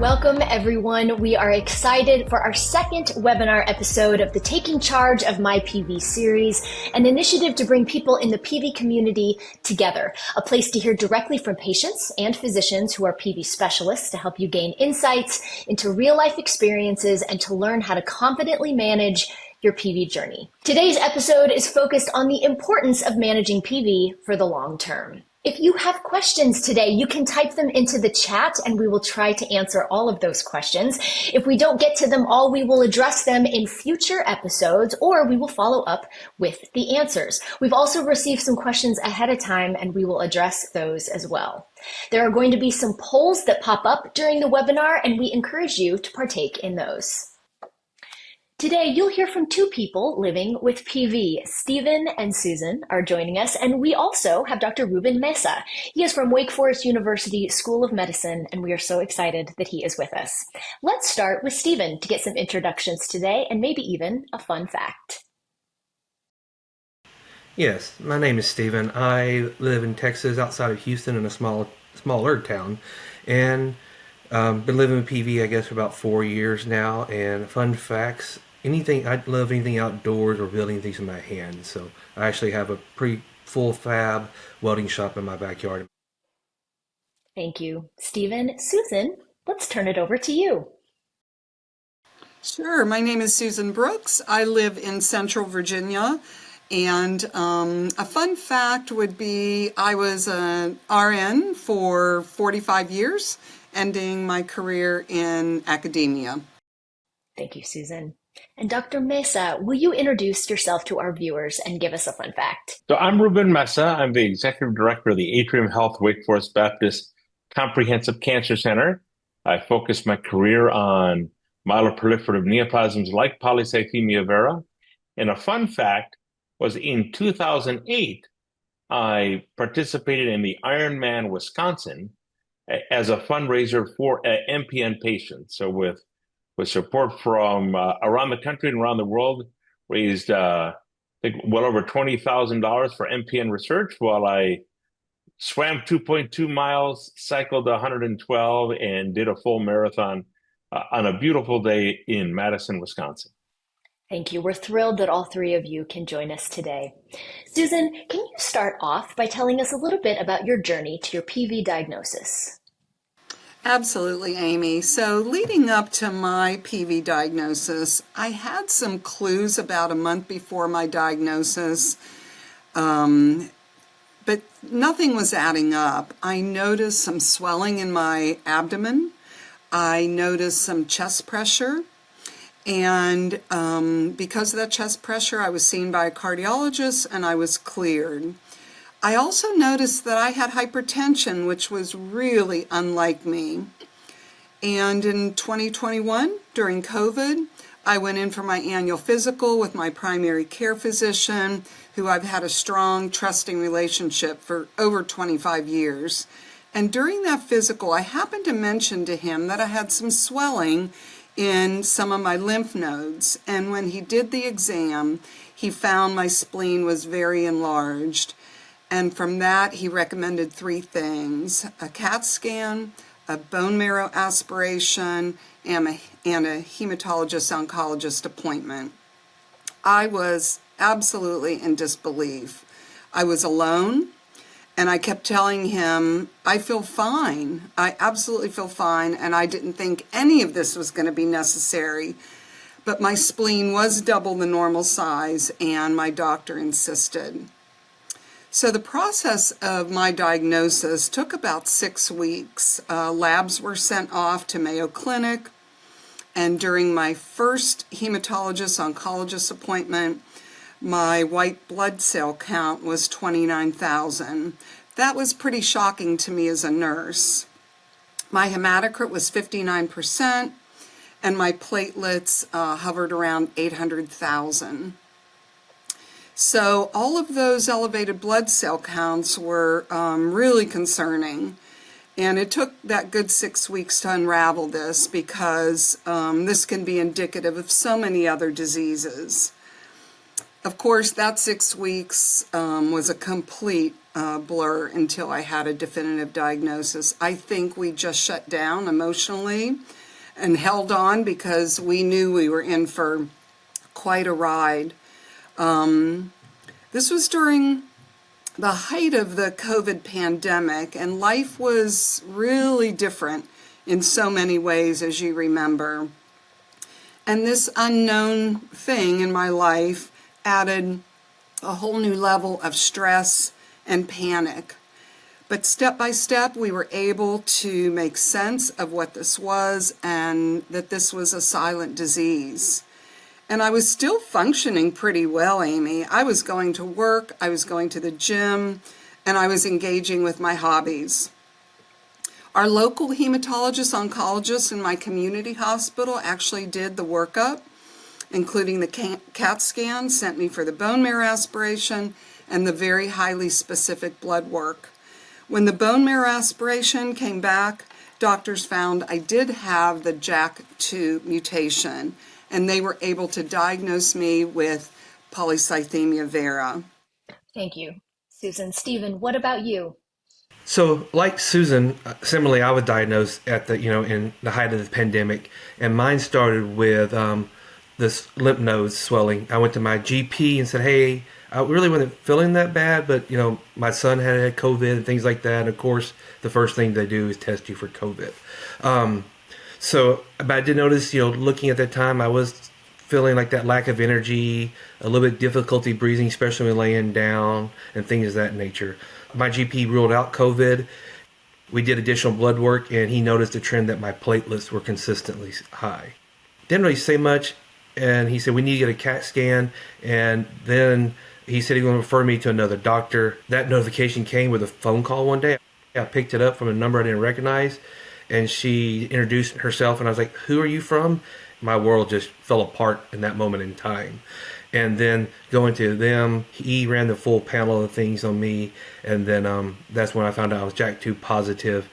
Welcome, everyone. We are excited for our second webinar episode of the Taking Charge of My PV series, an initiative to bring people in the PV community together, a place to hear directly from patients and physicians who are PV specialists to help you gain insights into real-life experiences and to learn how to confidently manage your PV journey. Today's episode is focused on the importance of managing PV for the long term. If you have questions today, you can type them into the chat and we will try to answer all of those questions. If we don't get to them all, we will address them in future episodes or we will follow up with the answers. We've also received some questions ahead of time and we will address those as well. There are going to be some polls that pop up during the webinar and we encourage you to partake in those. Today, you'll hear from two people living with PV. Stephen and Susan are joining us, and we also have Dr. Ruben Mesa. He is from Wake Forest University School of Medicine, and we are so excited that he is with us. Let's start with Stephen to get some introductions today, and maybe even a fun fact. Yes, my name is Stephen. I live in Texas, outside of Houston, in a smaller town, and been living with PV, I guess, for about 4 years now. And fun facts. I love anything outdoors or building things in my hands. So I actually have a pretty full fab welding shop in my backyard. Thank you, Stephen. Susan, let's turn it over to you. Sure. My name is Susan Brooks. I live in Central Virginia. And a fun fact would be I was an RN for 45 years, ending my career in academia. Thank you, Susan. And Dr. Mesa, will you introduce yourself to our viewers and give us a fun fact? So I'm Ruben Mesa. I'm the Executive Director of the Atrium Health Wake Forest Baptist Comprehensive Cancer Center. I focused my career on myeloproliferative neoplasms like Polycythemia Vera. And a fun fact was in 2008, I participated in the Ironman Wisconsin as a fundraiser for MPN patients. So with support from around the country and around the world, raised I think well over $20,000 for MPN research while I swam 2.2 miles, cycled 112, and did a full marathon on a beautiful day in Madison, Wisconsin. Thank you. We're thrilled that all three of you can join us today. Susan, can you start off by telling us a little bit about your journey to your PV diagnosis? Absolutely, Amy. So leading up to my PV diagnosis, I had some clues about a month before my diagnosis, but nothing was adding up. I noticed some swelling in my abdomen. I noticed some chest pressure. And because of that chest pressure, I was seen by a cardiologist and I was cleared. I also noticed that I had hypertension, which was really unlike me. And in 2021, during COVID, I went in for my annual physical with my primary care physician, who I've had a strong, trusting relationship for over 25 years. And during that physical, I happened to mention to him that I had some swelling in some of my lymph nodes. And when he did the exam, he found my spleen was very enlarged. And from that, he recommended three things: a CAT scan, a bone marrow aspiration, and a hematologist-oncologist appointment. I was absolutely in disbelief. I was alone, and I kept telling him, I feel fine. I absolutely feel fine, and I didn't think any of this was going to be necessary. But my spleen was double the normal size, and my doctor insisted. So the process of my diagnosis took about 6 weeks. Labs were sent off to Mayo Clinic, and during my first hematologist-oncologist appointment, my white blood cell count was 29,000. That was pretty shocking to me as a nurse. My hematocrit was 59%, and my platelets hovered around 800,000. So all of those elevated blood cell counts were really concerning. And it took that good 6 weeks to unravel this because this can be indicative of so many other diseases. Of course, that 6 weeks was a complete blur until I had a definitive diagnosis. I think we just shut down emotionally and held on because we knew we were in for quite a ride. This was during the height of the COVID pandemic, and life was really different in so many ways, as you remember. And this unknown thing in my life added a whole new level of stress and panic. But step by step, we were able to make sense of what this was and that this was a silent disease. And I was still functioning pretty well, Amy. I was going to work, I was going to the gym, and I was engaging with my hobbies. Our local hematologist oncologist in my community hospital actually did the workup, including the CAT scan, sent me for the bone marrow aspiration and the very highly specific blood work. When the bone marrow aspiration came back, doctors found I did have the JAK2 mutation, and they were able to diagnose me with Polycythemia Vera. Thank you, Susan. Stephen, what about you? So, like Susan, similarly, I was diagnosed at in the height of the pandemic, and mine started with this lymph nodes swelling. I went to my GP and said, "Hey, I really wasn't feeling that bad, but my son had COVID and things like that. And of course, the first thing they do is test you for COVID." But I did notice, looking at that time, I was feeling like that lack of energy, a little bit difficulty breathing, especially when laying down, and things of that nature. My GP ruled out COVID. We did additional blood work, and he noticed a trend that my platelets were consistently high. Didn't really say much, and he said, "We need to get a CAT scan," and then he said he was going to refer me to another doctor. That notification came with a phone call one day. I picked it up from a number I didn't recognize, and she introduced herself, and I was like, "Who are you from?" My world just fell apart in that moment in time. And then going to them, he ran the full panel of things on me, and then that's when I found out I was JAK2 positive,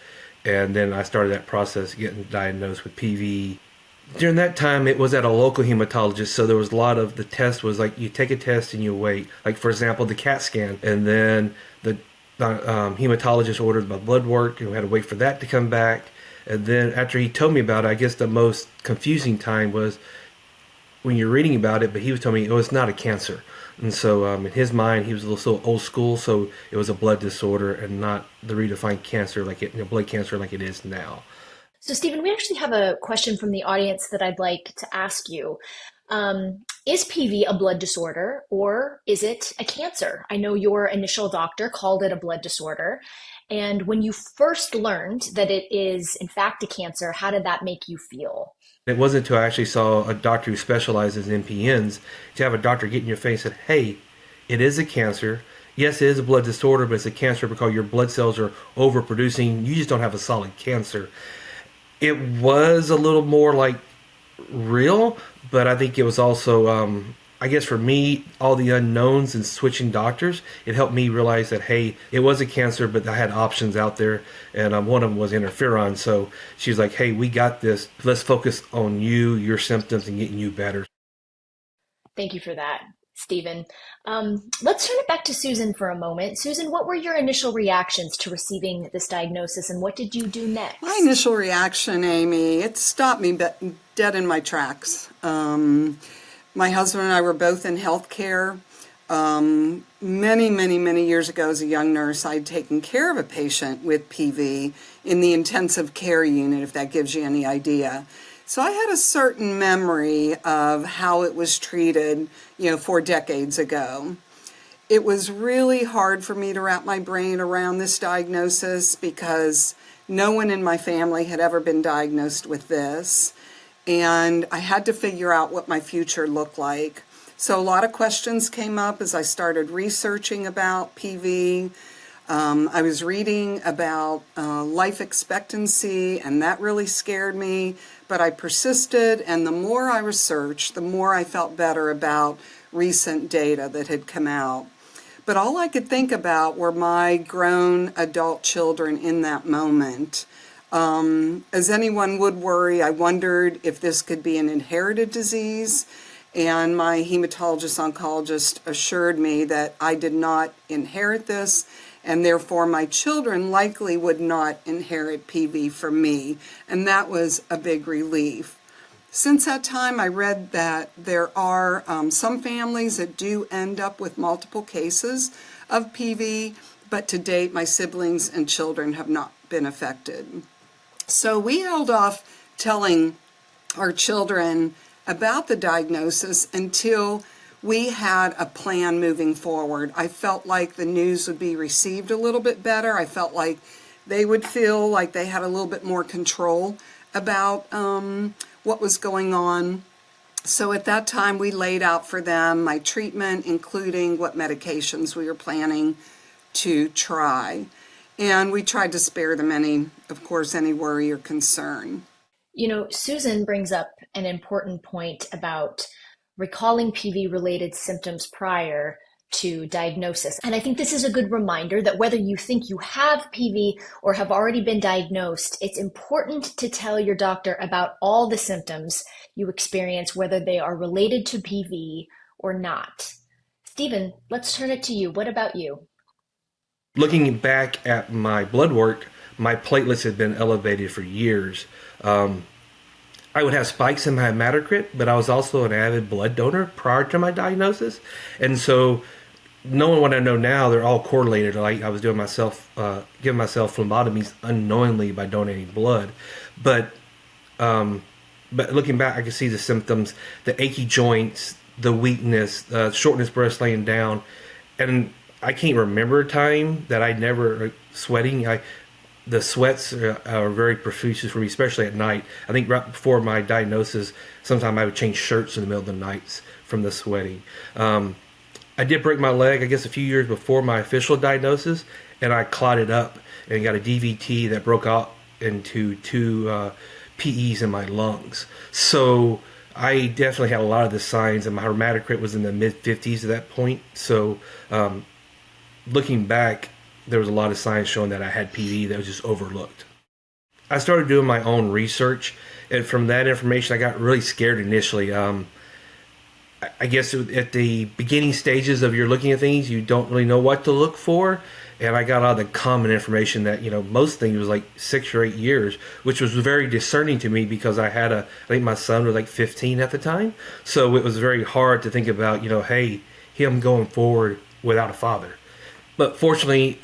and then I started that process getting diagnosed with PV. During that time, it was at a local hematologist, so there was a lot of the test was like you take a test and you wait. Like, for example, the CAT scan, and then the hematologist ordered my blood work, and we had to wait for that to come back. And then after he told me about it, I guess the most confusing time was when you're reading about it, but he was telling me, "Oh, it's not a cancer." And so in his mind, he was a little so old school, so it was a blood disorder and not the redefined cancer, blood cancer like it is now. So, Stephen, we actually have a question from the audience that I'd like to ask you. Is PV a blood disorder, or is it a cancer? I know your initial doctor called it a blood disorder. And when you first learned that it is, in fact, a cancer, how did that make you feel? It wasn't until I actually saw a doctor who specializes in MPNs to have a doctor get in your face and say, "Hey, it is a cancer. Yes, it is a blood disorder, but it's a cancer because your blood cells are overproducing. You just don't have a solid cancer." It was a little more like real, but I think it was also, I guess for me, all the unknowns and switching doctors, it helped me realize that, hey, it was a cancer, but I had options out there, and one of them was interferon. So she was like, "Hey, we got this. Let's focus on you, your symptoms, and getting you better." Thank you for that, Stephen. Let's turn it back to Susan for a moment. Susan, what were your initial reactions to receiving this diagnosis, and what did you do next? My initial reaction, Amy, it stopped me dead in my tracks. My husband and I were both in healthcare. Many years ago as a young nurse, I'd taken care of a patient with PV in the intensive care unit, if that gives you any idea. So I had a certain memory of how it was treated, 4 decades ago. It was really hard for me to wrap my brain around this diagnosis because no one in my family had ever been diagnosed with this. And I had to figure out what my future looked like. So a lot of questions came up as I started researching about PV. I was reading about life expectancy, and that really scared me, but I persisted, and the more I researched, the more I felt better about recent data that had come out. But all I could think about were my grown adult children in that moment. As anyone would worry, I wondered if this could be an inherited disease. And my hematologist oncologist assured me that I did not inherit this, and therefore my children likely would not inherit PV from me. And that was a big relief. Since that time, I read that there are some families that do end up with multiple cases of PV, but to date, my siblings and children have not been affected. So we held off telling our children about the diagnosis until we had a plan moving forward. I felt like the news would be received a little bit better. I felt like they would feel like they had a little bit more control about what was going on. So at that time, we laid out for them my treatment, including what medications we were planning to try. And we tried to spare them any worry or concern. You know, Susan brings up an important point about recalling PV-related symptoms prior to diagnosis. And I think this is a good reminder that whether you think you have PV or have already been diagnosed, it's important to tell your doctor about all the symptoms you experience, whether they are related to PV or not. Stephen, let's turn it to you. What about you? Looking back at my blood work, my platelets had been elevated for years. I would have spikes in my hematocrit, but I was also an avid blood donor prior to my diagnosis. And so knowing what I know now, they're all correlated. Like I was doing giving myself phlebotomies unknowingly by donating blood. But looking back, I can see the symptoms, the achy joints, the weakness, shortness breath laying down. And I can't remember a time that I never sweating. The sweats are very profuse for me, especially at night. I think right before my diagnosis, sometime I would change shirts in the middle of the nights from the sweating. I did break my leg, I guess, a few years before my official diagnosis, and I clotted up and got a DVT that broke out into two PEs in my lungs. So I definitely had a lot of the signs, and my hematocrit was in the mid-50s at that point. So looking back, there was a lot of signs showing that I had PV that was just overlooked. I started doing my own research, and from that information, I got really scared initially. I guess at the beginning stages of your looking at things, you don't really know what to look for, and I got all the common information that, most things was like 6 or 8 years, which was very discerning to me because I think my son was like 15 at the time, so it was very hard to think about, hey, him going forward without a father. But fortunately,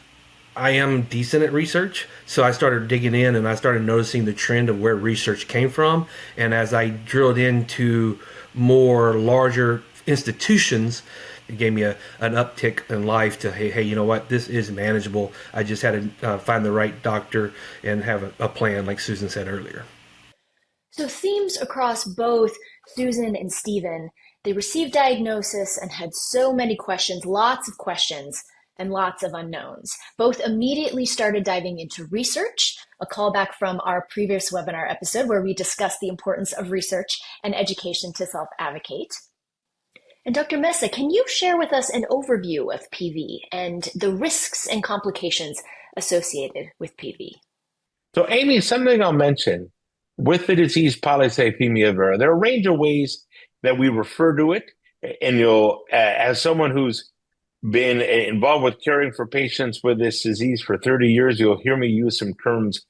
I am decent at research, so I started digging in and I started noticing the trend of where research came from. And as I drilled into more larger institutions, it gave me an uptick in life to, hey, you know what, this is manageable. I just had to find the right doctor and have a plan, like Susan said earlier. So themes across both Susan and Stephen, they received diagnosis and had so many questions, lots of questions, and lots of unknowns. Both immediately started diving into research, a callback from our previous webinar episode where we discussed the importance of research and education to self-advocate. And Dr. Mesa, can you share with us an overview of PV and the risks and complications associated with PV? So, Amy, something I'll mention with the disease Polycythemia vera, there are a range of ways that we refer to it. And you'll, as someone who's been involved with caring for patients with this disease for 30 years, you'll hear me use some terms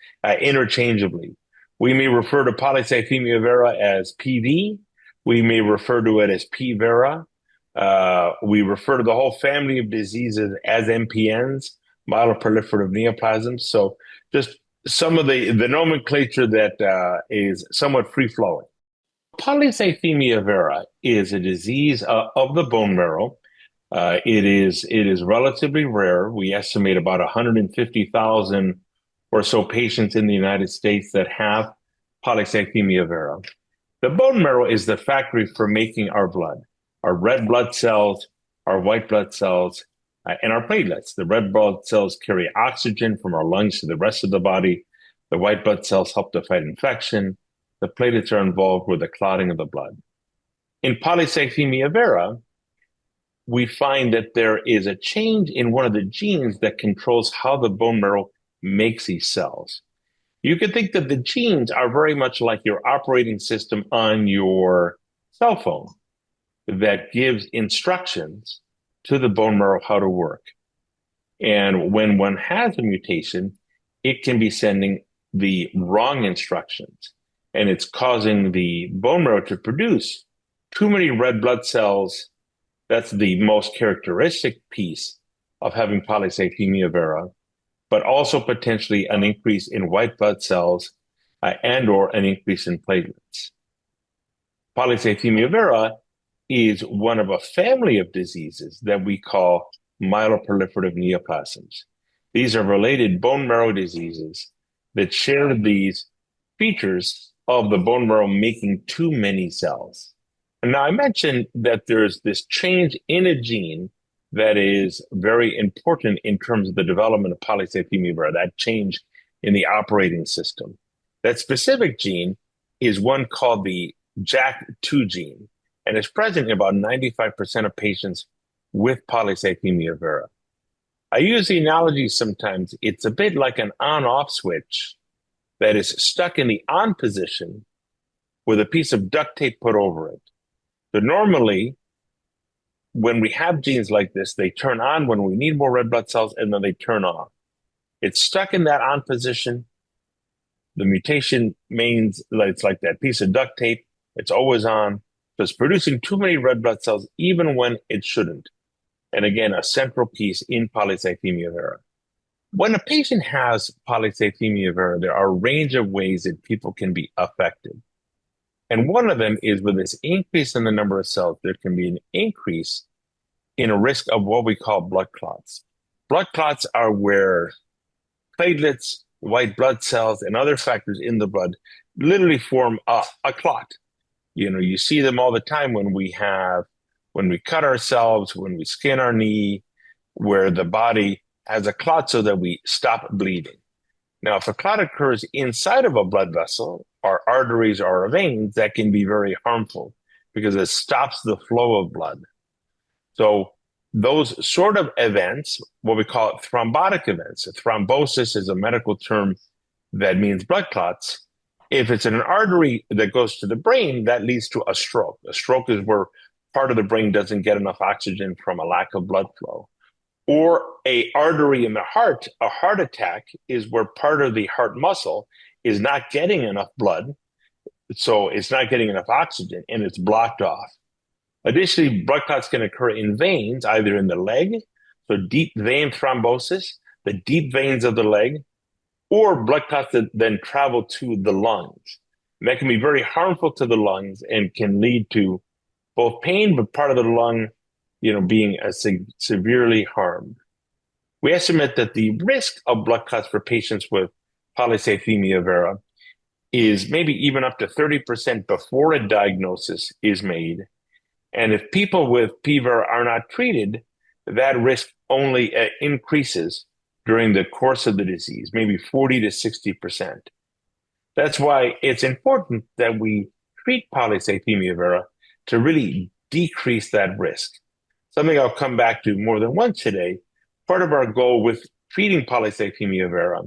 interchangeably. We may refer to Polycythemia vera as PV. We may refer to it as P. vera. We refer to the whole family of diseases as MPNs, myeloproliferative neoplasms. So just some of the nomenclature that is somewhat free-flowing. Polycythemia vera is a disease of the bone marrow. It is relatively rare. We estimate about 150,000 or so patients in the United States that have polycythemia vera. The bone marrow is the factory for making our blood, our red blood cells, our white blood cells, and our platelets. The red blood cells carry oxygen from our lungs to the rest of the body. The white blood cells help to fight infection. The platelets are involved with the clotting of the blood. In polycythemia vera, we find that there is a change in one of the genes that controls how the bone marrow makes these cells. You could think that the genes are very much like your operating system on your cell phone. that gives instructions to the bone marrow how to work. And when one has a mutation, it can be sending the wrong instructions, and it's causing the bone marrow to produce too many red blood cells. That's the most characteristic piece of having polycythemia vera, but also potentially an increase in white blood cells and or an increase in platelets. Polycythemia vera is one of a family of diseases that we call myeloproliferative neoplasms. These are related bone marrow diseases that share these features of the bone marrow making too many cells. And now I mentioned that there's this change in a gene that is very important in terms of the development of polycythemia vera, that change in the operating system. That specific gene is one called the JAK2 gene, and it's present in about 95% of patients with polycythemia vera. I use the analogy sometimes, it's a bit like an on-off switch that is stuck in the on position with a piece of duct tape put over it. So normally, when we have genes like this, they turn on when we need more red blood cells, and then they turn off. It's stuck in that on position. The mutation means it's like that piece of duct tape. It's always on. So it's producing too many red blood cells, even when it shouldn't. And again, a central piece in polycythemia vera. When a patient has polycythemia vera, there are a range of ways that people can be affected. And one of them is with this increase in the number of cells, there can be an increase in a risk of what we call blood clots. Blood clots are where platelets, white blood cells, and other factors in the blood literally form a clot. You see them all the time when we cut ourselves, when we skin our knee, where the body has a clot so that we stop bleeding. Now, if a clot occurs inside of a blood vessel, or arteries or veins, that can be very harmful because it stops the flow of blood. So those sort of events, what we call thrombotic events, thrombosis is a medical term that means blood clots. If it's in an artery that goes to the brain, that leads to a stroke. A stroke is where part of the brain doesn't get enough oxygen from a lack of blood flow. Or a artery in the heart, a heart attack is where part of the heart muscle is not getting enough blood, so it's not getting enough oxygen, and it's blocked off. Additionally, blood clots can occur in veins, either in the leg, so deep vein thrombosis, the deep veins of the leg, or blood clots that then travel to the lungs. And that can be very harmful to the lungs and can lead to both pain, but part of the lung, being severely harmed. We estimate that the risk of blood clots for patients with polycythemia vera is maybe even up to 30% before a diagnosis is made. And if people with PVERA are not treated, that risk only increases during the course of the disease, maybe 40 to 60%. That's why it's important that we treat polycythemia vera to really decrease that risk. Something I'll come back to more than once today. Part of our goal with treating polycythemia vera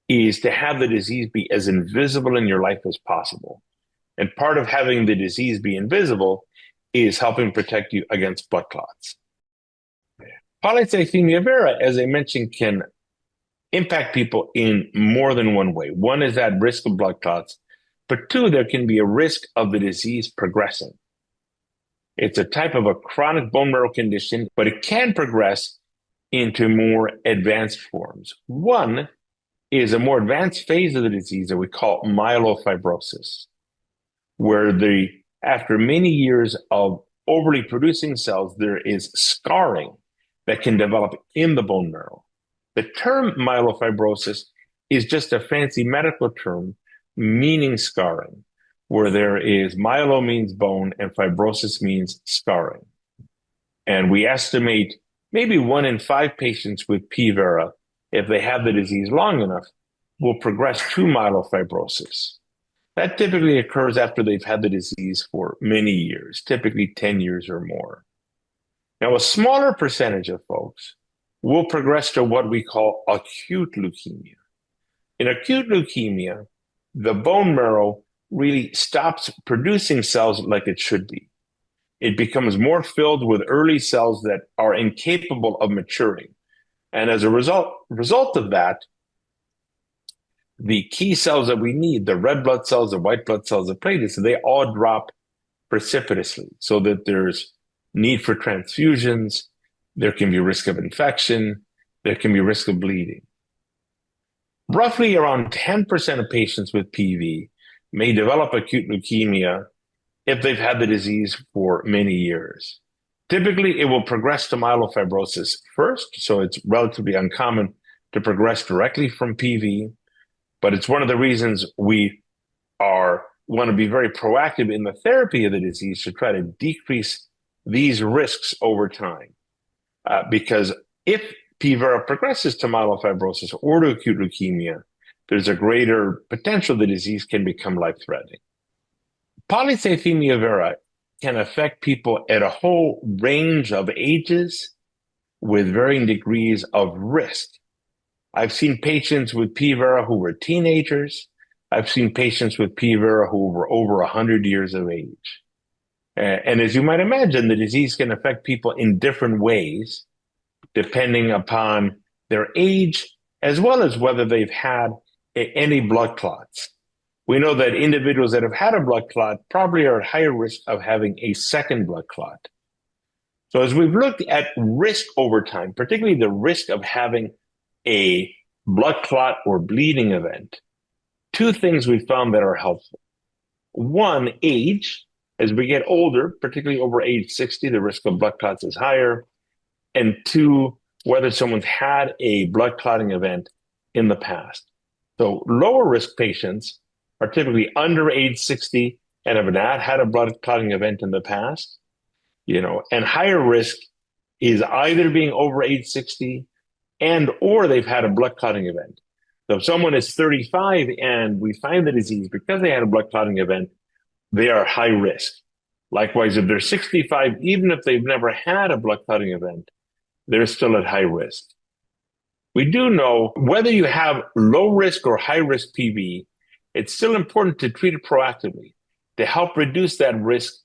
is to have the disease be as invisible in your life as possible. And part of having the disease be invisible is helping protect you against blood clots. Polycythemia vera, as I mentioned, can impact people in more than one way. One is that risk of blood clots, but two, there can be a risk of the disease progressing. It's a type of a chronic bone marrow condition, but it can progress into more advanced forms. One is a more advanced phase of the disease that we call myelofibrosis, where after many years of overly producing cells, there is scarring that can develop in the bone marrow. The term myelofibrosis is just a fancy medical term meaning scarring, where there is myelo means bone and fibrosis means scarring. And we estimate maybe 1 in 5 patients with PVERA, if they have the disease long enough, will progress to myelofibrosis. That typically occurs after they've had the disease for many years, typically 10 years or more. Now, a smaller percentage of folks will progress to what we call acute leukemia. In acute leukemia, the bone marrow really stops producing cells like it should be. it becomes more filled with early cells that are incapable of maturing. And as a result of that, the key cells that we need, the red blood cells, the white blood cells, the platelets, they all drop precipitously, so that there's need for transfusions, there can be risk of infection, there can be risk of bleeding. Roughly around 10% of patients with PV may develop acute leukemia if they've had the disease for many years. Typically, it will progress to myelofibrosis first, so it's relatively uncommon to progress directly from PV, but it's one of the reasons we want to be very proactive in the therapy of the disease to try to decrease these risks over time. Because if P. vera progresses to myelofibrosis or to acute leukemia, there's a greater potential the disease can become life-threatening. Polycythemia vera can affect people at a whole range of ages with varying degrees of risk. I've seen patients with P. vera who were teenagers. I've seen patients with P. vera who were over 100 years of age. And as you might imagine, the disease can affect people in different ways, depending upon their age, as well as whether they've had any blood clots. We know that individuals that have had a blood clot probably are at higher risk of having a second blood clot. So as we've looked at risk over time, particularly the risk of having a blood clot or bleeding event, two things we found that are helpful. One, age. As we get older, particularly over age 60, the risk of blood clots is higher. And two, whether someone's had a blood clotting event in the past. So lower risk patients are typically under age 60 and have not had a blood clotting event in the past, and higher risk is either being over age 60 and or they've had a blood clotting event. So if someone is 35 and we find the disease because they had a blood clotting event, they are high risk. Likewise, if they're 65, even if they've never had a blood clotting event, they're still at high risk. We do know whether you have low risk or high risk PV, it's still important to treat it proactively to help reduce that risk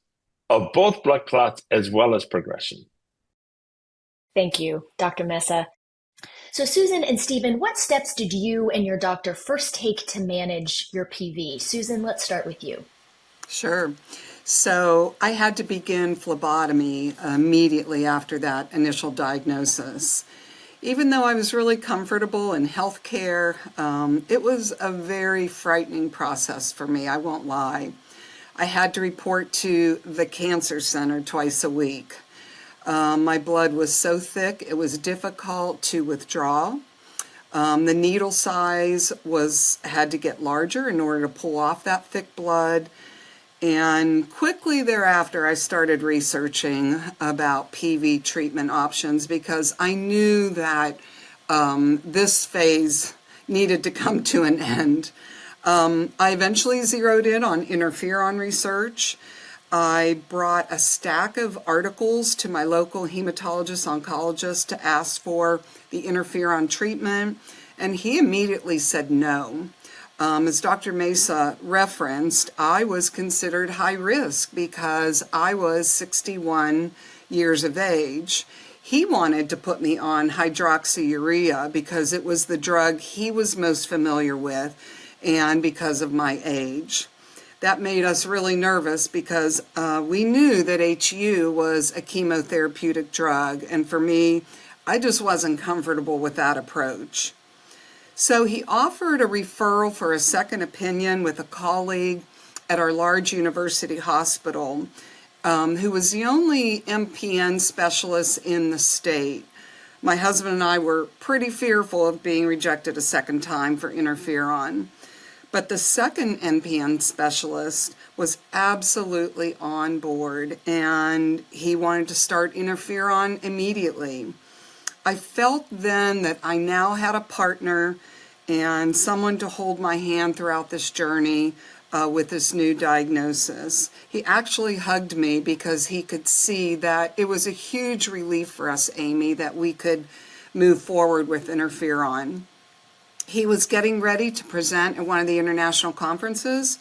of both blood clots as well as progression. Thank you, Dr. Mesa. So Susan and Stephen, what steps did you and your doctor first take to manage your PV? Susan, let's start with you. Sure. So I had to begin phlebotomy immediately after that initial diagnosis. Even though I was really comfortable in healthcare, it was a very frightening process for me, I won't lie. I had to report to the cancer center twice a week. My blood was so thick, it was difficult to withdraw. The needle size had to get larger in order to pull off that thick blood. And quickly thereafter, I started researching about PV treatment options because I knew that this phase needed to come to an end. I eventually zeroed in on interferon research. I brought a stack of articles to my local hematologist-oncologist to ask for the interferon treatment, and he immediately said no. As Dr. Mesa referenced, I was considered high risk because I was 61 years of age. He wanted to put me on hydroxyurea because it was the drug he was most familiar with and because of my age. That made us really nervous because we knew that HU was a chemotherapeutic drug, and for me, I just wasn't comfortable with that approach. So he offered a referral for a second opinion with a colleague at our large university hospital who was the only MPN specialist in the state. My husband and I were pretty fearful of being rejected a second time for interferon. But the second NPN specialist was absolutely on board, and he wanted to start interferon immediately. I felt then that I now had a partner and someone to hold my hand throughout this journey with this new diagnosis. He actually hugged me because he could see that it was a huge relief for us, Amy, that we could move forward with interferon. He was getting ready to present at one of the international conferences,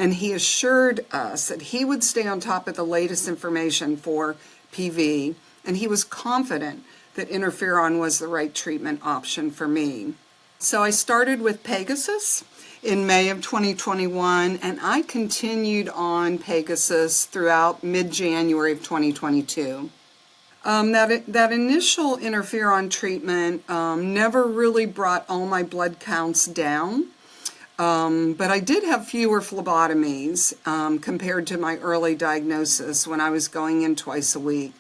and he assured us that he would stay on top of the latest information for PV, and he was confident that interferon was the right treatment option for me. So I started with Pegasus in May of 2021, and I continued on Pegasus throughout mid-January of 2022. That initial interferon treatment never really brought all my blood counts down, but I did have fewer phlebotomies compared to my early diagnosis when I was going in twice a week.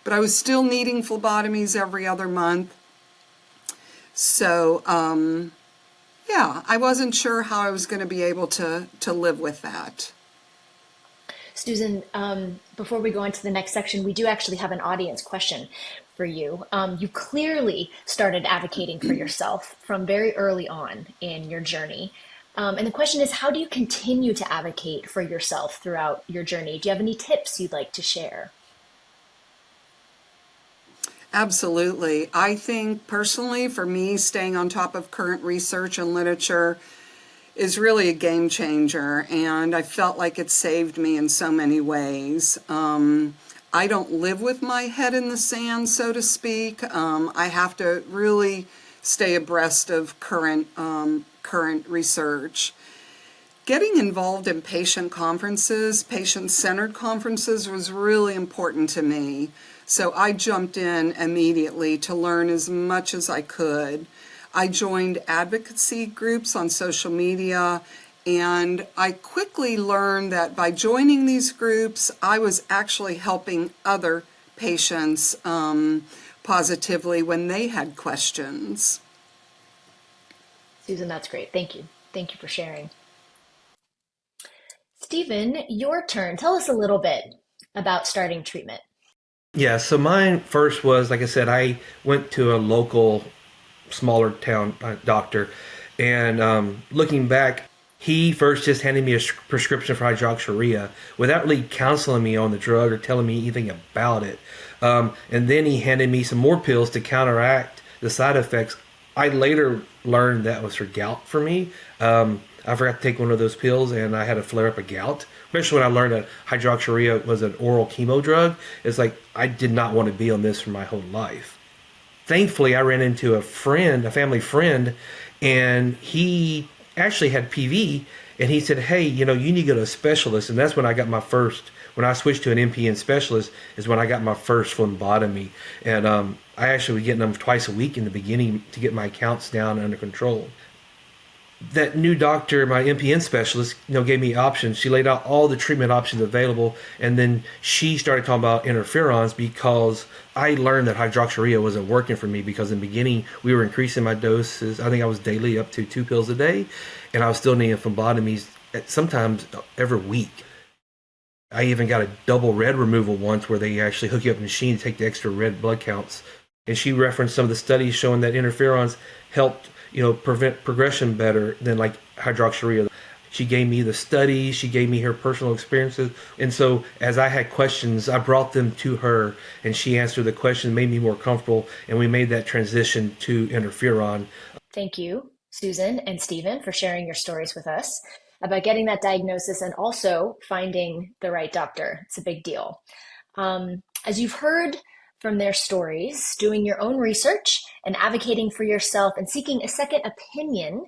But I was still needing phlebotomies every other month. So, yeah, I wasn't sure how I was going to be able to live with that. Susan, before we go on to the next section, we do actually have an audience question for you. You clearly started advocating for yourself from very early on in your journey. And the question is, how do you continue to advocate for yourself throughout your journey? Do you have any tips you'd like to share? Absolutely. I think personally, for me, staying on top of current research and literature is really a game changer, and I felt like it saved me in so many ways. I don't live with my head in the sand, so to speak. I have to really stay abreast of current research. Getting involved in patient conferences, patient-centered conferences, was really important to me. So I jumped in immediately to learn as much as I could. I joined advocacy groups on social media, and I quickly learned that by joining these groups, I was actually helping other patients positively when they had questions. Susan, that's great. Thank you. Thank you for sharing. Stephen, your turn. Tell us a little bit about starting treatment. Yeah, so mine first was, like I said, I went to a local smaller town doctor, and looking back, he first just handed me a prescription for hydroxyurea without really counseling me on the drug or telling me anything about it. And then he handed me some more pills to counteract the side effects. I later learned that was for gout for me. I forgot to take one of those pills, and I had a flare up of gout. Especially when I learned that hydroxyurea was an oral chemo drug. It's like, I did not want to be on this for my whole life. Thankfully, I ran into a family friend, and he actually had PV, and he said, hey, you need to go to a specialist. And that's when I got my first, when I switched to an MPN specialist, is when I got my first phlebotomy. And I actually was getting them twice a week in the beginning to get my counts down and under control. That new doctor, my MPN specialist, gave me options. She laid out all the treatment options available, and then she started talking about interferons because I learned that hydroxyurea wasn't working for me, because in the beginning we were increasing my doses. I think I was daily up to 2 pills a day, and I was still needing phlebotomies sometimes every week. I even got a double red removal once where they actually hook you up in a machine to take the extra red blood counts. And she referenced some of the studies showing that interferons helped prevent progression better than like hydroxyurea. She gave me the studies, she gave me her personal experiences. And so as I had questions, I brought them to her, and she answered the questions, made me more comfortable, and we made that transition to interferon. Thank you, Susan and Stephen, for sharing your stories with us about getting that diagnosis and also finding the right doctor. It's a big deal. As you've heard from their stories, doing your own research and advocating for yourself and seeking a second opinion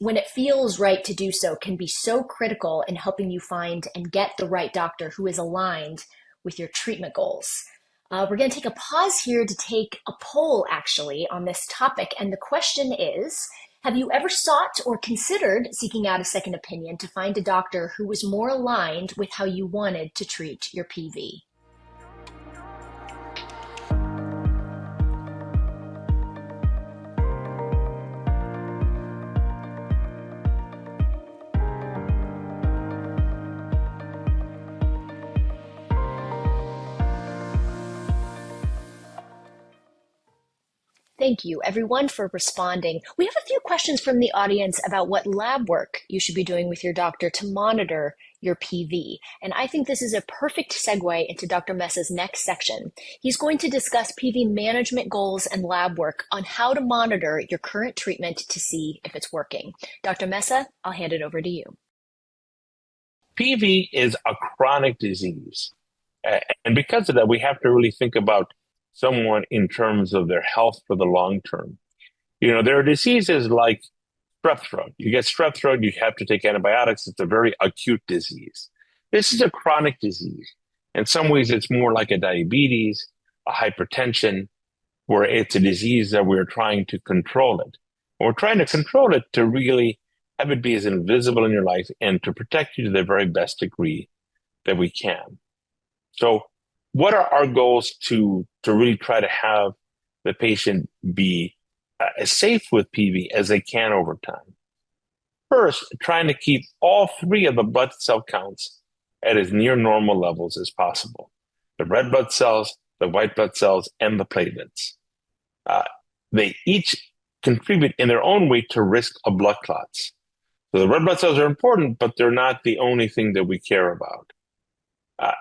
when it feels right to do so can be so critical in helping you find and get the right doctor who is aligned with your treatment goals. We're going to take a pause here to take a poll actually on this topic. And the question is, have you ever sought or considered seeking out a second opinion to find a doctor who was more aligned with how you wanted to treat your PV? Thank you, everyone, for responding. We have a few questions from the audience about what lab work you should be doing with your doctor to monitor your PV. And I think this is a perfect segue into Dr. Messa's next section. He's going to discuss PV management goals and lab work on how to monitor your current treatment to see if it's working. Dr. Messa, I'll hand it over to you. PV is a chronic disease. And because of that, we have to really think about someone in terms of their health for the long term. There are diseases like strep throat. You get strep throat, you have to take antibiotics. It's a very acute disease. This is a chronic disease. In some ways, it's more like a diabetes, a hypertension, where it's a disease that we're trying to control it. We're trying to control it to really have it be as invisible in your life and to protect you to the very best degree that we can. So what are our goals to really try to have the patient be as safe with PV as they can over time? First, trying to keep all three of the blood cell counts at as near normal levels as possible. The red blood cells, the white blood cells, and the platelets. They each contribute in their own way to risk of blood clots. So the red blood cells are important, but they're not the only thing that we care about.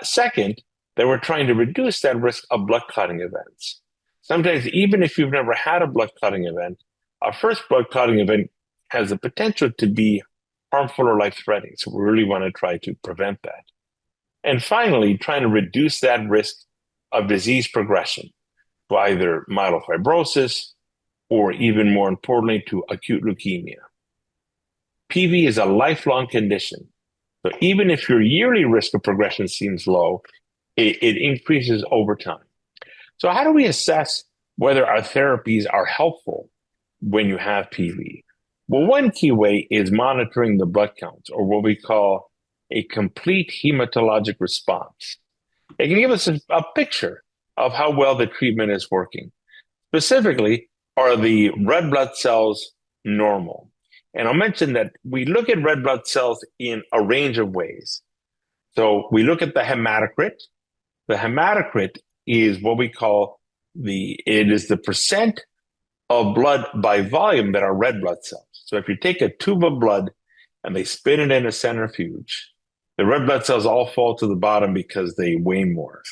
Second, that we're trying to reduce that risk of blood clotting events. Sometimes, even if you've never had a blood clotting event, a first blood clotting event has the potential to be harmful or life-threatening. So we really want to try to prevent that. And finally, trying to reduce that risk of disease progression to either myelofibrosis or, even more importantly, to acute leukemia. PV is a lifelong condition. So even if your yearly risk of progression seems low, it increases over time. So how do we assess whether our therapies are helpful when you have PV? Well, one key way is monitoring the blood counts, or what we call a complete hematologic response. It can give us a picture of how well the treatment is working. Specifically, are the red blood cells normal? And I'll mention that we look at red blood cells in a range of ways. So we look at the hematocrit. The hematocrit is what we call it is the percent of blood by volume that are red blood cells. So if you take a tube of blood and they spin it in a centrifuge, the red blood cells all fall to the bottom because they weigh more.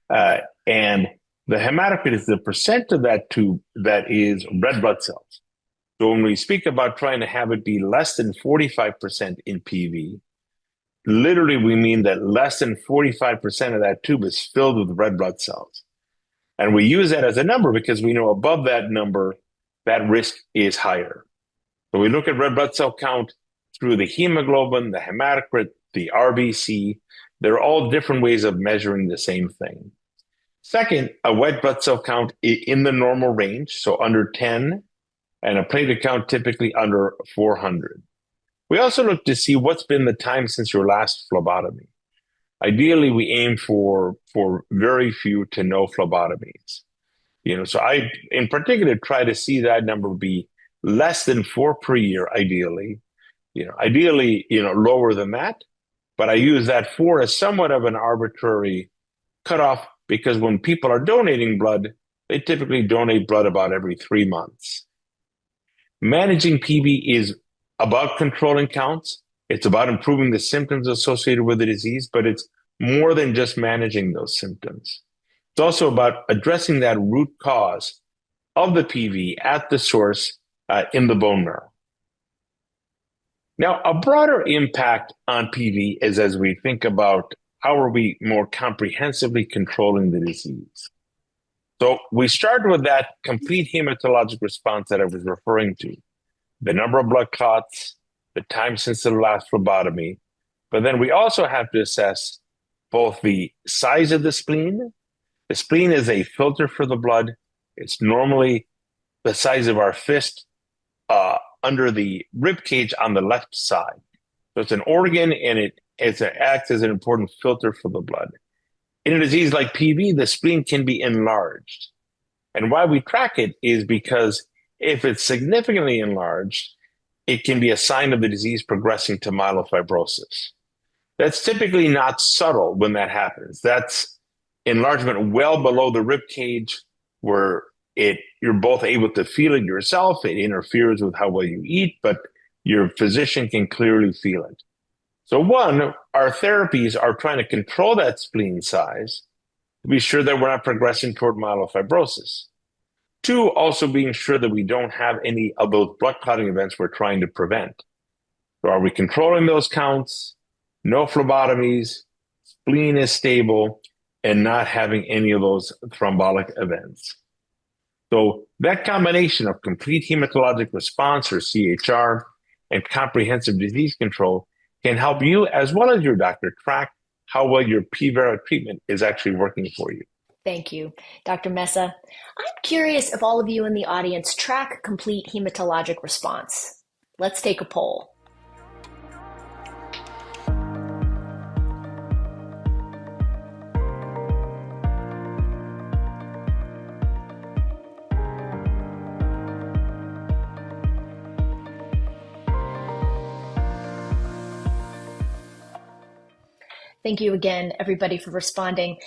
And the hematocrit is the percent of that tube that is red blood cells. So when we speak about trying to have it be less than 45% in PV, literally we mean that less than 45% of that tube is filled with red blood cells. And we use that as a number because we know above that number, that risk is higher. So we look at red blood cell count through the hemoglobin, the hematocrit, the RBC. They're all different ways of measuring the same thing. Second, a white blood cell count in the normal range, so under 10, and a platelet count typically under 400. We also look to see what's been the time since your last phlebotomy. Ideally, we aim for very few to no phlebotomies. So I, in particular, try to see that number be less than 4 per year, ideally. Ideally, lower than that. But I use that 4 as somewhat of an arbitrary cutoff because when people are donating blood, they typically donate blood about every 3 months. Managing PV is about controlling counts. It's about improving the symptoms associated with the disease, but it's more than just managing those symptoms. It's also about addressing that root cause of the PV at the source in the bone marrow. Now, a broader impact on PV is as we think about how are we more comprehensively controlling the disease. So we started with that complete hematologic response that I was referring to, the number of blood clots, the time since the last phlebotomy, but then we also have to assess both the size of the spleen. The spleen is a filter for the blood. It's normally the size of our fist under the rib cage on the left side. So it's an organ and it acts as an important filter for the blood. In a disease like PV, the spleen can be enlarged. And why we track it is because if it's significantly enlarged, it can be a sign of the disease progressing to myelofibrosis. That's typically not subtle when that happens. That's enlargement well below the rib cage where you're both able to feel it yourself. It interferes with how well you eat, but your physician can clearly feel it. So one, our therapies are trying to control that spleen size to be sure that we're not progressing toward myelofibrosis. Two, also being sure that we don't have any of those blood clotting events we're trying to prevent. So are we controlling those counts? no phlebotomies, spleen is stable, and not having any of those thrombotic events. So that combination of complete hematologic response, or CHR, and comprehensive disease control can help you, as well as your doctor, track how well your Vera treatment is actually working for you. Thank you, Dr. Mesa. I'm curious if all of you in the audience track complete hematologic response. Let's take a poll. Thank you again, everybody, for responding.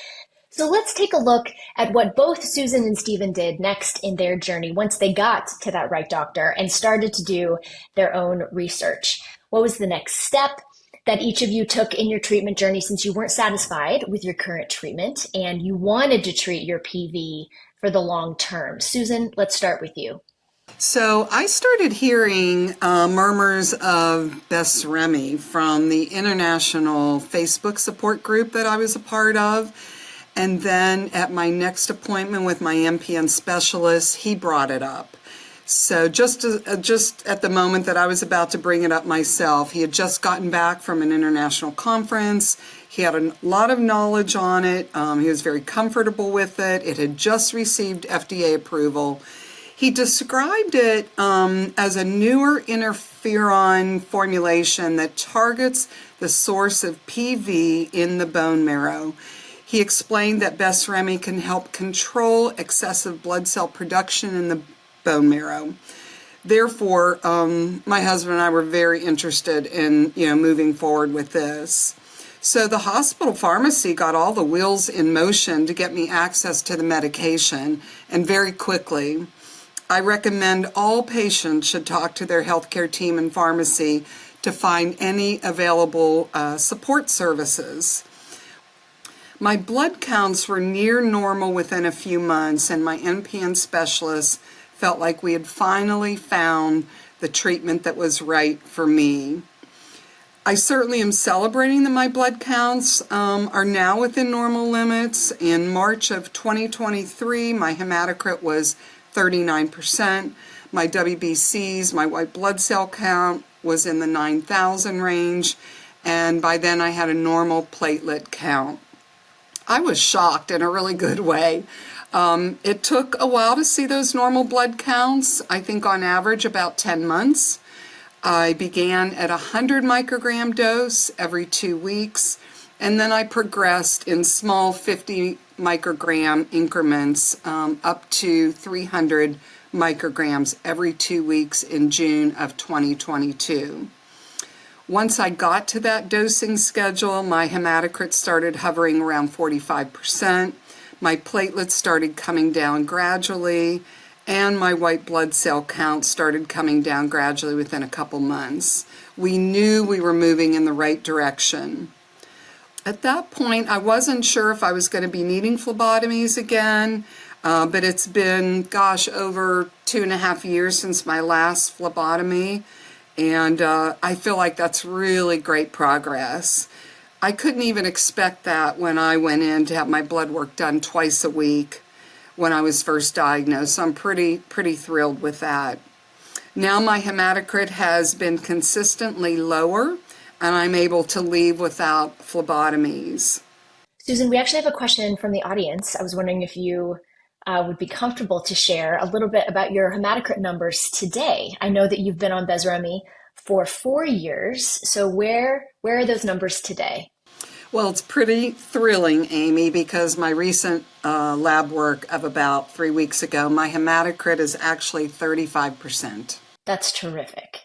So let's take a look at what both Susan and Stephen did next in their journey once they got to that right doctor and started to do their own research. What was the next step that each of you took in your treatment journey since you weren't satisfied with your current treatment and you wanted to treat your PV for the long term? Susan, let's start with you. So I started hearing murmurs of BESREMi from the international Facebook support group that I was a part of. And then at my next appointment with my MPN specialist, he brought it up. So just at the moment that I was about to bring it up myself, he had just gotten back from an international conference. He had a lot of knowledge on it. He was very comfortable with it. It had just received FDA approval. He described it as a newer interferon formulation that targets the source of PV in the bone marrow. He explained that BESREMi can help control excessive blood cell production in the bone marrow. Therefore, my husband and I were very interested in, moving forward with this. So the hospital pharmacy got all the wheels in motion to get me access to the medication, and very quickly. I recommend all patients should talk to their healthcare team and pharmacy to find any available support services. My blood counts were near normal within a few months, and my NPN specialist felt like we had finally found the treatment that was right for me. I certainly am celebrating that my blood counts are now within normal limits. In March of 2023, my hematocrit was 39%. My WBCs, my white blood cell count, was in the 9,000 range, and by then I had a normal platelet count. I was shocked in a really good way. It took a while to see those normal blood counts, I think on average about 10 months. I began at a 100 microgram dose every 2 weeks, and then I progressed in small 50 microgram increments up to 300 micrograms every 2 weeks in June of 2022. Once I got to that dosing schedule, my hematocrit started hovering around 45%. My platelets started coming down gradually, and my white blood cell count started coming down gradually within a couple months. We knew we were moving in the right direction. At that point, I wasn't sure if I was going to be needing phlebotomies again, but it's been, over 2.5 years since my last phlebotomy, and I feel like that's really great progress. I couldn't even expect that when I went in to have my blood work done twice a week when I was first diagnosed, so I'm pretty thrilled with that. Now my hematocrit has been consistently lower, and I'm able to leave without phlebotomies. Susan, we actually have a question from the audience. I was wondering if you would be comfortable to share a little bit about your hematocrit numbers today. I know that you've been on BESREMi for 4 years, so where are those numbers today? Well, it's pretty thrilling, Amy, because my recent lab work of about 3 weeks ago, my hematocrit is actually 35%. That's terrific.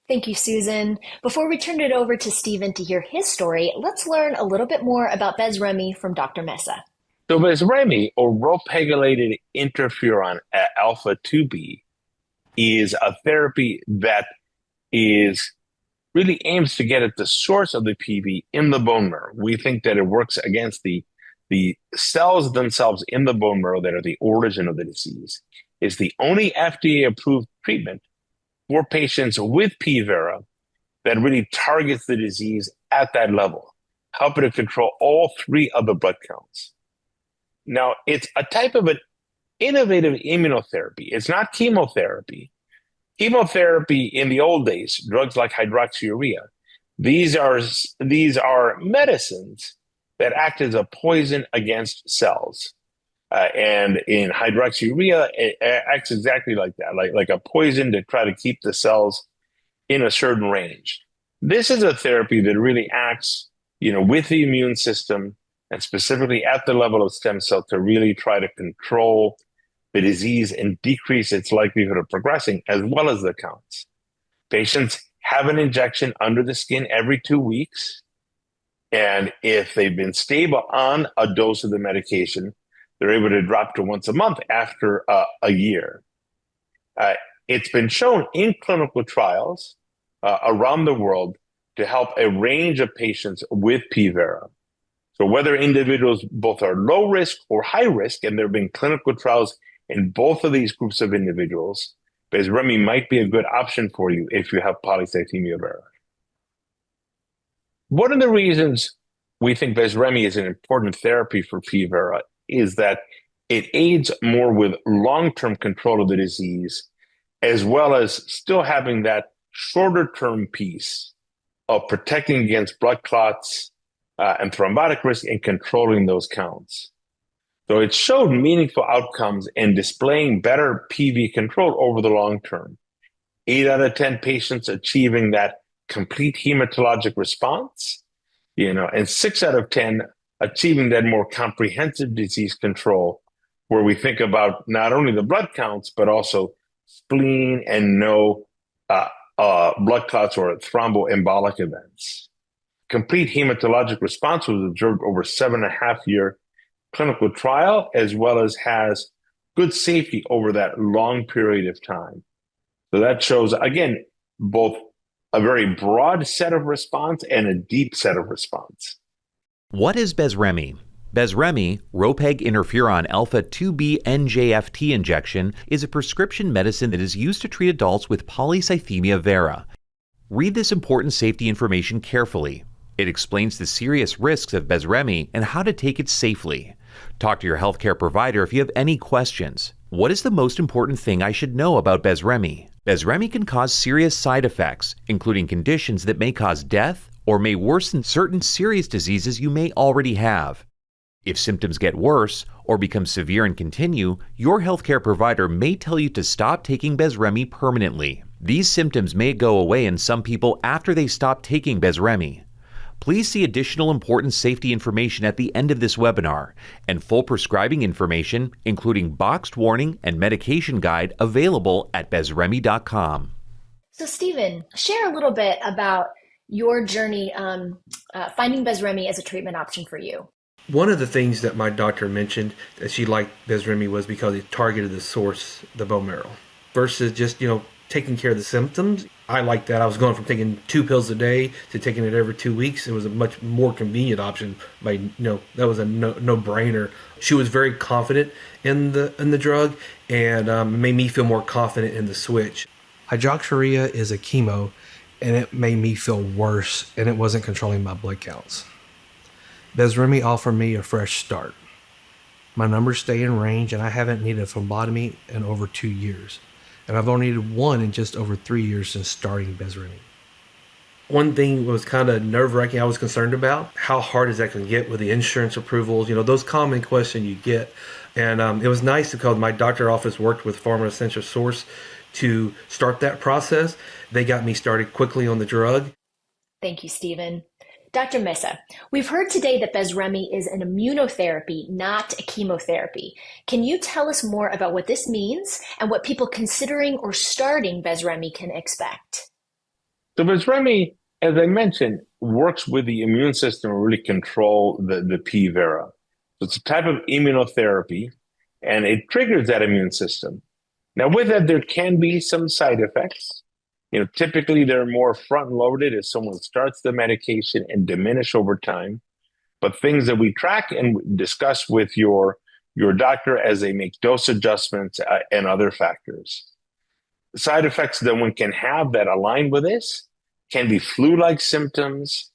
Thank you, Susan. Before we turn it over to Stephen to hear his story, let's learn a little bit more about BESREMi from Dr. Mesa. So BESREMi, or rho-pegylated interferon alpha 2b, is a therapy that really aims to get at the source of the PV in the bone marrow. We think that it works against the cells themselves in the bone marrow that are the origin of the disease. It's the only FDA-approved treatment for patients with Vera that really targets the disease at that level, helping to control all three of the blood counts. Now, it's a type of an innovative immunotherapy. It's not chemotherapy. Chemotherapy in the old days, drugs like hydroxyurea, these are medicines that act as a poison against cells. And in hydroxyurea, it acts exactly like that, like a poison to try to keep the cells in a certain range. This is a therapy that really acts, with the immune system and specifically at the level of stem cell to really try to control the disease and decrease its likelihood of progressing, as well as the counts. Patients have an injection under the skin every 2 weeks. And if they've been stable on a dose of the medication, they're able to drop to once a month after a year. It's been shown in clinical trials around the world to help a range of patients with Vera. So whether individuals both are low risk or high risk, and there have been clinical trials in both of these groups of individuals, BESREMi might be a good option for you if you have polycythemia vera. One of the reasons we think BESREMi is an important therapy for Vera is that it aids more with long-term control of the disease, as well as still having that shorter-term piece of protecting against blood clots and thrombotic risk and controlling those counts. So it showed meaningful outcomes in displaying better PV control over the long term. 8 out of 10 patients achieving that complete hematologic response, and 6 out of 10 achieving that more comprehensive disease control, where we think about not only the blood counts, but also spleen and no blood clots or thromboembolic events. Complete hematologic response was observed over 7.5-year clinical trial, as well as has good safety over that long period of time. So that shows, again, both a very broad set of response and a deep set of response. What is BESREMi? BESREMi, ropeg interferon alpha 2b NJFT injection, is a prescription medicine that is used to treat adults with polycythemia vera. Read this important safety information carefully. It explains the serious risks of BESREMi and how to take it safely. Talk to your healthcare provider if you have any questions. What is the most important thing I should know about BESREMi? BESREMi can cause serious side effects, including conditions that may cause death or may worsen certain serious diseases you may already have. If symptoms get worse or become severe and continue, your healthcare provider may tell you to stop taking BESREMi permanently. These symptoms may go away in some people after they stop taking BESREMi. Please see additional important safety information at the end of this webinar and full prescribing information, including boxed warning and medication guide, available at BESREMi.com. So Stephen, share a little bit about your journey finding BESREMi as a treatment option for you. One of the things that my doctor mentioned that she liked BESREMi was because it targeted the source, the bone marrow, versus just, taking care of the symptoms. I like that. I was going from taking 2 pills a day to taking it every 2 weeks. It was a much more convenient option. That was a no-brainer. She was very confident in the drug, and made me feel more confident in the switch. Hydroxyurea is a chemo, and it made me feel worse, and it wasn't controlling my blood counts. BESREMi offered me a fresh start. My numbers stay in range, and I haven't needed a phlebotomy in over 2 years. And I've only needed one in just over 3 years since starting BESREMi. One thing was kind of nerve-wracking I was concerned about. How hard is that going to get with the insurance approvals? Those common questions you get. And it was nice because my doctor office worked with Pharma Essential Source to start that process. They got me started quickly on the drug. Thank you, Stephen. Dr. Mesa, we've heard today that BESREMi is an immunotherapy, not a chemotherapy. Can you tell us more about what this means and what people considering or starting BESREMi can expect? So BESREMi, as I mentioned, works with the immune system to really control the Vera. So it's a type of immunotherapy, and it triggers that immune system. Now, with that, there can be some side effects. Typically they're more front-loaded as someone starts the medication and diminish over time. But things that we track and discuss with your doctor as they make dose adjustments and other factors. Side effects that one can have that align with this can be flu-like symptoms,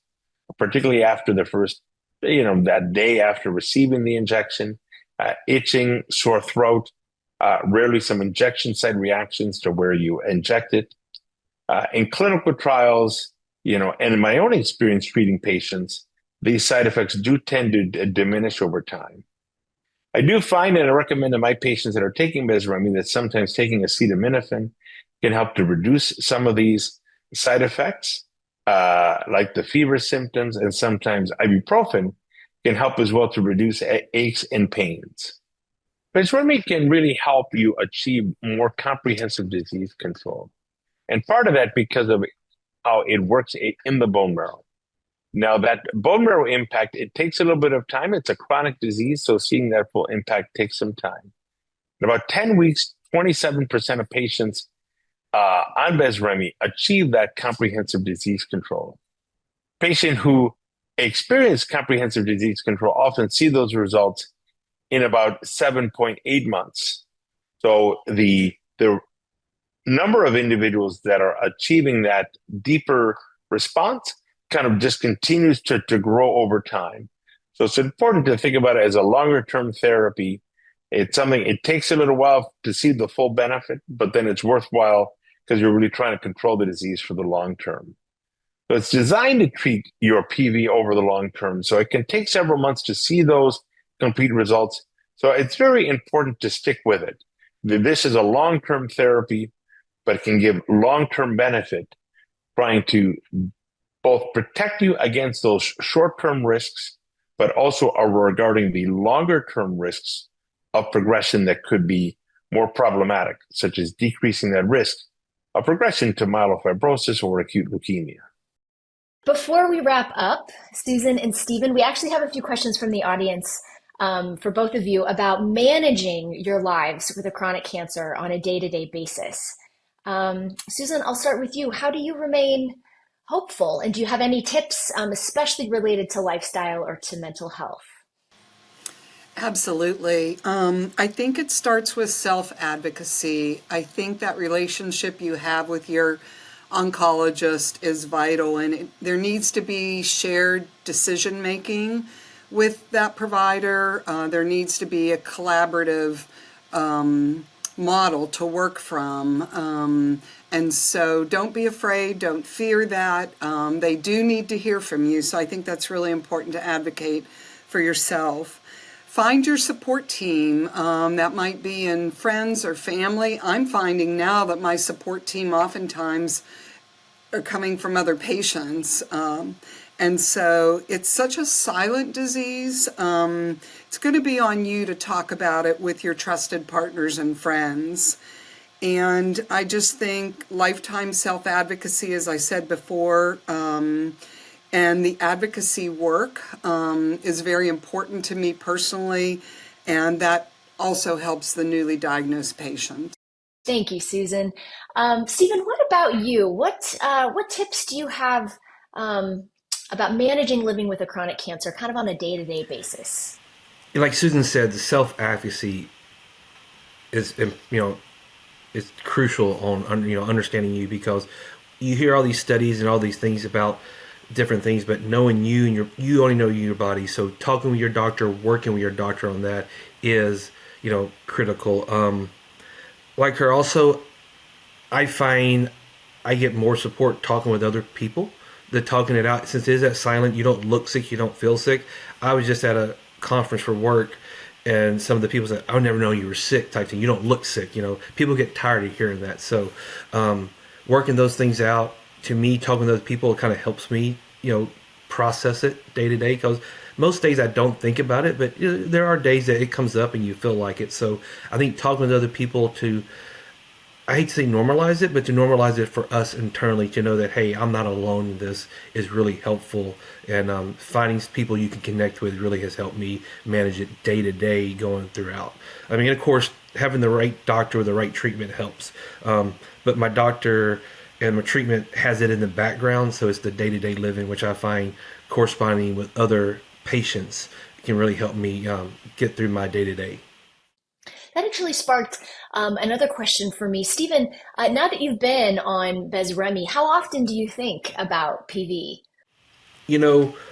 particularly after the first, that day after receiving the injection, itching, sore throat, rarely some injection site reactions to where you inject it. In clinical trials, and in my own experience treating patients, these side effects do tend to diminish over time. I do find, and I recommend to my patients that are taking BESREMi, that sometimes taking acetaminophen can help to reduce some of these side effects, like the fever symptoms, and sometimes ibuprofen can help as well to reduce aches and pains. BESREMi can really help you achieve more comprehensive disease control. And part of that because of how it works in the bone marrow. Now, that bone marrow impact, it takes a little bit of time. It's a chronic disease, so seeing that full impact takes some time. In about 10 weeks, 27% of patients on BESREMi achieve that comprehensive disease control. Patients who experience comprehensive disease control often see those results in about 7.8 months. So the number of individuals that are achieving that deeper response kind of just continues to grow over time. So it's important to think about it as a longer term therapy. It's something, it takes a little while to see the full benefit, but then it's worthwhile because you're really trying to control the disease for the long term. So it's designed to treat your PV over the long term. So it can take several months to see those complete results. So it's very important to stick with it. This is a long-term therapy, but it can give long-term benefit, trying to both protect you against those short-term risks, but also are regarding the longer-term risks of progression that could be more problematic, such as decreasing that risk of progression to myelofibrosis or acute leukemia. Before we wrap up, Susan and Stephen, we actually have a few questions from the audience for both of you about managing your lives with a chronic cancer on a day-to-day basis. Susan, I'll start with you. How do you remain hopeful? And do you have any tips, especially related to lifestyle or to mental health? Absolutely. I think it starts with self-advocacy. I think that relationship you have with your oncologist is vital, and there needs to be shared decision-making with that provider. There needs to be a collaborative model to work from. And so don't be afraid, don't fear that. They do need to hear from you. So I think that's really important to advocate for yourself. Find your support team. That might be in friends or family. I'm finding now that my support team oftentimes are coming from other patients. And so it's such a silent disease. It's going to be on you to talk about it with your trusted partners and friends. And I just think lifetime self-advocacy, as I said before, and the advocacy work is very important to me personally, and that also helps the newly diagnosed patient. Thank you, Susan. Stephen, what about you? What tips do you have about managing living with a chronic cancer kind of on a day-to-day basis? Like Susan said, the self-advocacy is, is crucial on, understanding you, because you hear all these studies and all these things about different things, but knowing you and you only know your body. So talking with your doctor, working with your doctor on that is, critical. Like her also, I find I get more support talking with other people. The talking it out, since it is that silent, you don't look sick, you don't feel sick. I was just at a conference for work, and some of the people said, "I would never know you were sick," type thing. You don't look sick. People get tired of hearing that. So, working those things out, to me, talking to those people kind of helps me, process it day to day. Because most days I don't think about it, but there are days that it comes up and you feel like it. So I think talking to other people to, I hate to say normalize it, but to normalize it for us internally, to know that, hey, I'm not alone in this, is really helpful. And finding people you can connect with really has helped me manage it day to day going throughout. I mean, of course, having the right doctor with the right treatment helps. But my doctor and my treatment has it in the background, so it's the day to day living, which I find corresponding with other patients can really help me get through my day to day. That actually sparked another question for me. Stephen, now that you've been on BESREMi, how often do you think about PV?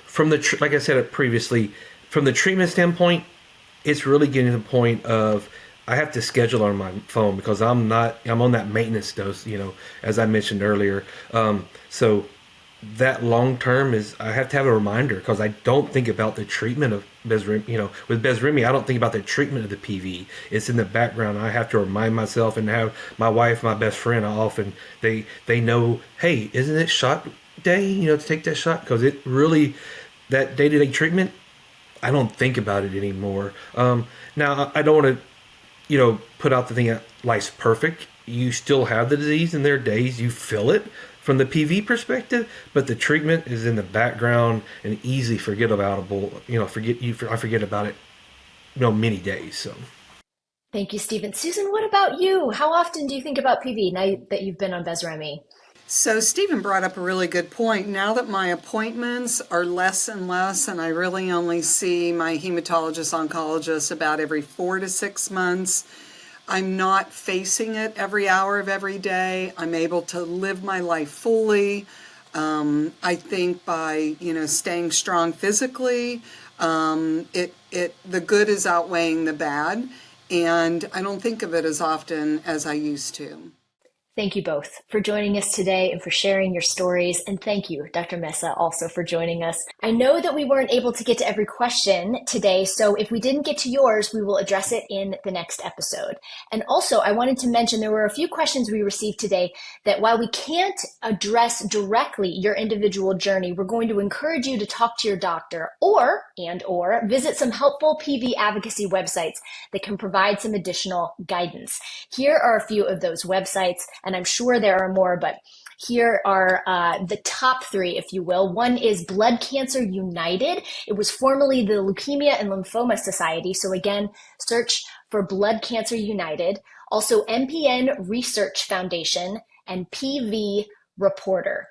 from like I said previously, from the treatment standpoint, it's really getting to the point of I have to schedule on my phone because I'm on that maintenance dose, as I mentioned earlier. So that long term is I have to have a reminder because I don't think about the treatment of BESREMi. With BESREMi, I don't think about the treatment of the PV. It's in the background. I have to remind myself and have my wife, my best friend, often they know, hey, isn't it shot day? To take that shot because it really that day-to-day treatment. I don't think about it anymore. Now I don't want to put out the thing that life's perfect. You still have the disease, and there are days you feel it from the PV perspective, but the treatment is in the background and easily forgettable. I forget about it, many days. So. Thank you, Stephen. Susan, what about you? How often do you think about PV now that you've been on BESREMi? So Stephen brought up a really good point. Now that my appointments are less and less, and I really only see my hematologist oncologist about every 4 to 6 months, I'm not facing it every hour of every day. I'm able to live my life fully. I think by staying strong physically, the good is outweighing the bad, and I don't think of it as often as I used to. Thank you both for joining us today and for sharing your stories. And thank you, Dr. Mesa, also for joining us. I know that we weren't able to get to every question today, so if we didn't get to yours, we will address it in the next episode. And also, I wanted to mention there were a few questions we received today that while we can't address directly your individual journey, we're going to encourage you to talk to your doctor or visit some helpful PV advocacy websites that can provide some additional guidance. Here are a few of those websites, and I'm sure there are more, but here are the top 3, if you will. One is Blood Cancer United. It was formerly the Leukemia and Lymphoma Society. So again, search for Blood Cancer United. Also MPN Research Foundation and PV Reporter.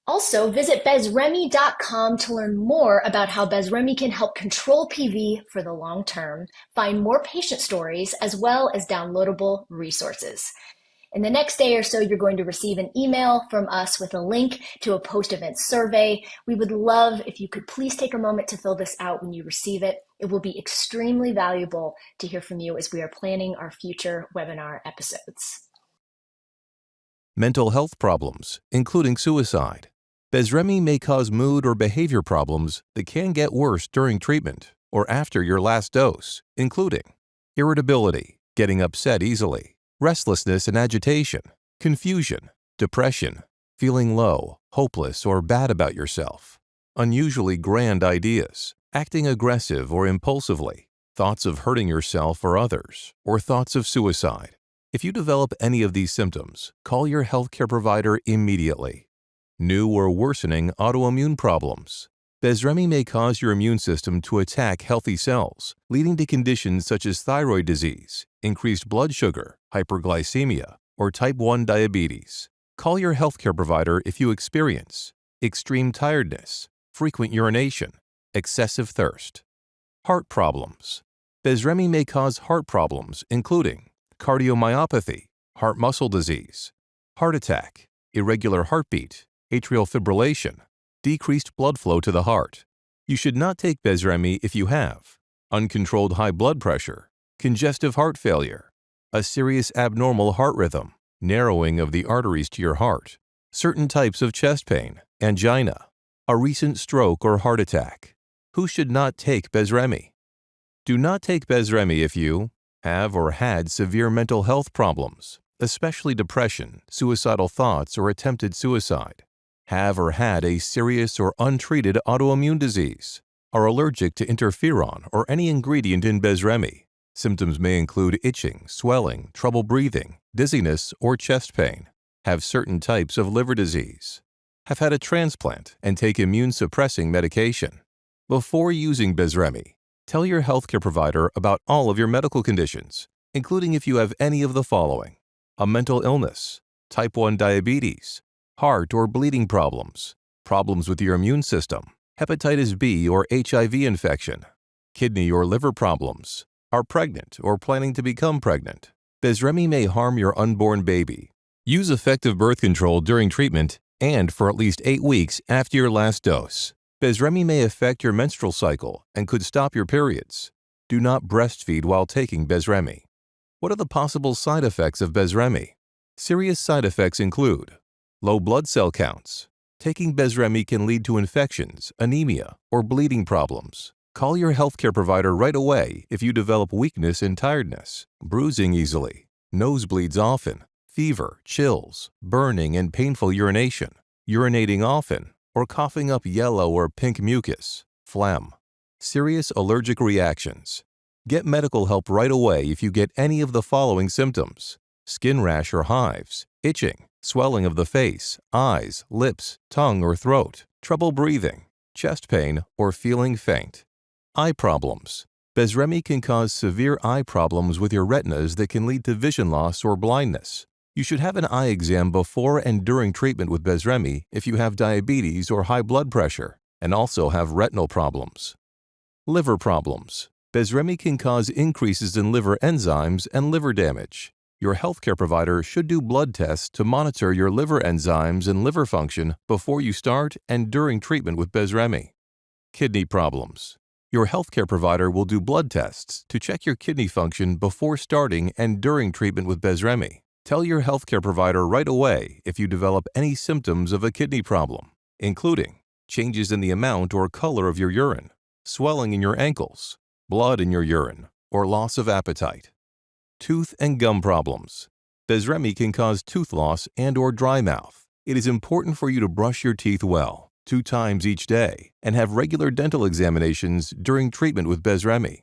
Also, visit BESREMi.com to learn more about how BESREMi can help control PV for the long term, find more patient stories, as well as downloadable resources. In the next day or so, you're going to receive an email from us with a link to a post-event survey. We would love if you could please take a moment to fill this out when you receive it. It will be extremely valuable to hear from you as we are planning our future webinar episodes. Mental health problems, including suicide. BESREMi may cause mood or behavior problems that can get worse during treatment or after your last dose, including irritability, getting upset easily, restlessness and agitation, confusion, depression, feeling low, hopeless, or bad about yourself, unusually grand ideas, acting aggressive or impulsively, thoughts of hurting yourself or others, or thoughts of suicide. If you develop any of these symptoms, call your healthcare provider immediately. New or worsening autoimmune problems. BESREMi may cause your immune system to attack healthy cells, leading to conditions such as thyroid disease, increased blood sugar, hyperglycemia, or type 1 diabetes. Call your healthcare provider if you experience extreme tiredness, frequent urination, excessive thirst. Heart problems. BESREMi may cause heart problems, including cardiomyopathy, heart muscle disease, heart attack, irregular heartbeat, atrial fibrillation, decreased blood flow to the heart. You should not take BESREMi if you have uncontrolled high blood pressure, congestive heart failure, a serious abnormal heart rhythm, narrowing of the arteries to your heart, certain types of chest pain, angina, a recent stroke or heart attack. Who should not take BESREMi? Do not take BESREMi if you have or had severe mental health problems, especially depression, suicidal thoughts, or attempted suicide. Have or had a serious or untreated autoimmune disease, are allergic to interferon or any ingredient in BESREMi. Symptoms may include itching, swelling, trouble breathing, dizziness, or chest pain. Have certain types of liver disease. Have had a transplant and take immune-suppressing medication. Before using BESREMi, tell your healthcare provider about all of your medical conditions, including if you have any of the following: a mental illness, type 1 diabetes, heart or bleeding problems, problems with your immune system, hepatitis B or HIV infection, kidney or liver problems, are pregnant or planning to become pregnant. BESREMi may harm your unborn baby. Use effective birth control during treatment and for at least 8 weeks after your last dose. BESREMi may affect your menstrual cycle and could stop your periods. Do not breastfeed while taking BESREMi. What are the possible side effects of BESREMi? Serious side effects include low blood cell counts. Taking BESREMi can lead to infections, anemia, or bleeding problems. Call your healthcare provider right away if you develop weakness and tiredness, bruising easily, nosebleeds often, fever, chills, burning and painful urination, urinating often, or coughing up yellow or pink mucus, phlegm. Serious allergic reactions. Get medical help right away if you get any of the following symptoms: skin rash or hives, itching, swelling of the face, eyes, lips, tongue or throat, trouble breathing, chest pain, or feeling faint. Eye problems. BESREMi can cause severe eye problems with your retinas that can lead to vision loss or blindness. You should have an eye exam before and during treatment with BESREMi if you have diabetes or high blood pressure and also have retinal problems. Liver problems. BESREMi can cause increases in liver enzymes and liver damage. Your healthcare provider should do blood tests to monitor your liver enzymes and liver function before you start and during treatment with BESREMi. Kidney problems. Your healthcare provider will do blood tests to check your kidney function before starting and during treatment with BESREMi. Tell your healthcare provider right away if you develop any symptoms of a kidney problem, including changes in the amount or color of your urine, swelling in your ankles, blood in your urine, or loss of appetite. Tooth and gum problems. BESREMi can cause tooth loss and/or dry mouth. It is important for you to brush your teeth well, 2 times each day, and have regular dental examinations during treatment with BESREMi.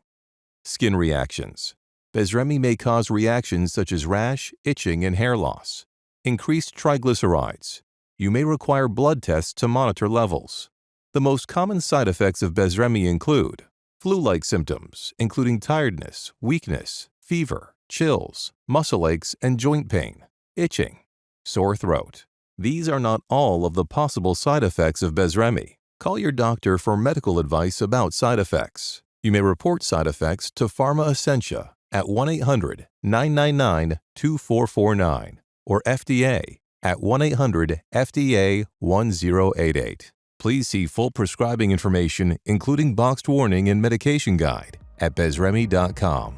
Skin reactions. BESREMi may cause reactions such as rash, itching, and hair loss. Increased triglycerides. You may require blood tests to monitor levels. The most common side effects of BESREMi include flu-like symptoms, including tiredness, weakness, fever, chills, muscle aches and joint pain, itching, sore throat. These are not all of the possible side effects of BESREMi. Call your doctor for medical advice about side effects. You may report side effects to Pharma Essentia at 1-800-999-2449 or FDA at 1-800-FDA-1088. Please see full prescribing information, including boxed warning and medication guide, at BESREMi.com.